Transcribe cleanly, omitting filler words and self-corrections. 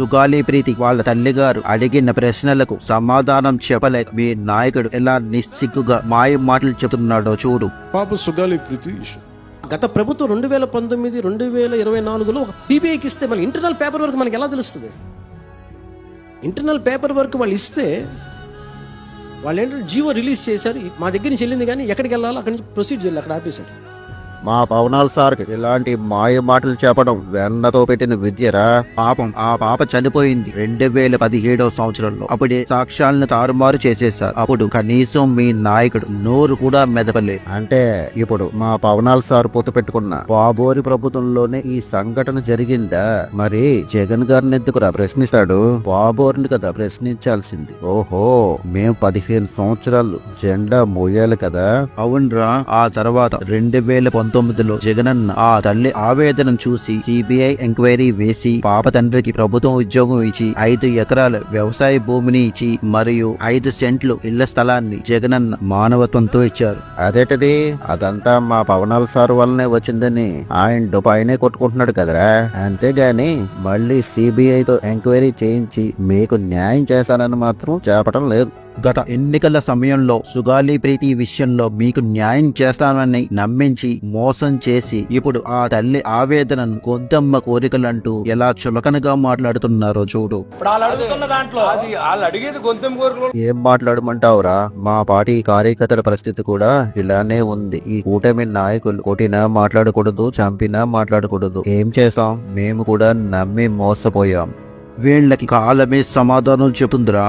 సుగాలి ప్రీతి వాళ్ళ తల్లిగారు అడిగిన ప్రశ్నలకు సమాధానం చెప్పలేక మీ నాయకుడు ఎలా నిస్సిగ్గుగా మాయ మాటలు చెబుతున్నాడో చూడు. పాప సుగాలి ప్రీతి గత ప్రభుత్వం 2019, 2024లో సిబిఐకి ఇస్తే మన ఇంటర్నల్ పేపర్ వర్క్ మనకి ఎలా తెలుస్తుంది? ఇంటర్నల్ పేపర్ వర్క్ వాళ్ళు ఇస్తే వాళ్ళు ఏంటంటే జీవో రిలీజ్ చేశారు, మా దగ్గర నుంచి వెళ్ళింది కానీ ఎక్కడికి వెళ్ళాలో అక్కడి నుంచి ప్రొసీడ్ చేయాలి, అక్కడ ఆపేశారు. మా పవనాల్ సార్కి ఇలాంటి మాయ మాటలు చెప్పడం వెన్నతో పెట్టిన విద్యరా. పాపం ఆ పాప చనిపోయింది 2017వ సంవత్సరంలో. అప్పుడే సాక్ష్యాలను తారుమారు చేసేశారు. అప్పుడు కనీసం మీ నాయకుడు నోరు కూడా మెదపలేదు. అంటే ఇప్పుడు మా పవనాల్ సార్ పొత్తు పెట్టుకున్న బాబోరి ప్రభుత్వంలోనే ఈ సంఘటన జరిగిందా? మరి జగన్ గారిని ఎందుకురా ప్రశ్నిస్తాడు? బాబోరిని కదా ప్రశ్నించాల్సింది. ఓహో, మేము 15 సంవత్సరాలు జెండా మోయాలి కదా. అవునరా. ఆ తర్వాత 2019లో జగనన్న ఆ తల్లి ఆవేదనను చూసి సిబిఐ ఎంక్వైరీ వేసి పాప తండ్రికి ప్రభుత్వం ఉద్యోగం ఇచ్చి 5 ఎకరాల వ్యవసాయ భూమిని ఇచ్చి మరియు 5 సెంట్లు ఇళ్ల స్థలాన్ని జగనన్న మానవత్వంతో ఇచ్చారు. అదేటది? అదంతా మా పవనాల్ సార్ వల్లనే వచ్చిందని ఆయన డొపాయినే కొట్టుకుంటున్నాడు కదరా. అంతేగాని మళ్ళీ సిబిఐతో ఎంక్వైరీ చేయించి మీకు న్యాయం చేశానని మాత్రం చెప్పడం లేదు. గత ఎన్నికల సమయంలో సుగాలి ప్రీతి విషయంలో మీకు న్యాయం చేస్తానని నమ్మించి మోసం చేసి ఇప్పుడు ఆ తల్లి ఆవేదనను గొంతమ్మ కోరికలంటూ ఎలా చులకనగా మాట్లాడుతున్నారో చూడు. ఏం మాట్లాడమంటావురా? మా పార్టీ కార్యకర్తల పరిస్థితి కూడా ఇలానే ఉంది. ఈ కూటమి నాయకులు కొట్టినా మాట్లాడకూడదు, చంపినా మాట్లాడకూడదు. ఏం చేసాం? మేము కూడా నమ్మి మోసపోయాం. వీళ్ళకి కాలమే సమాధానం చెబుతుందిరా.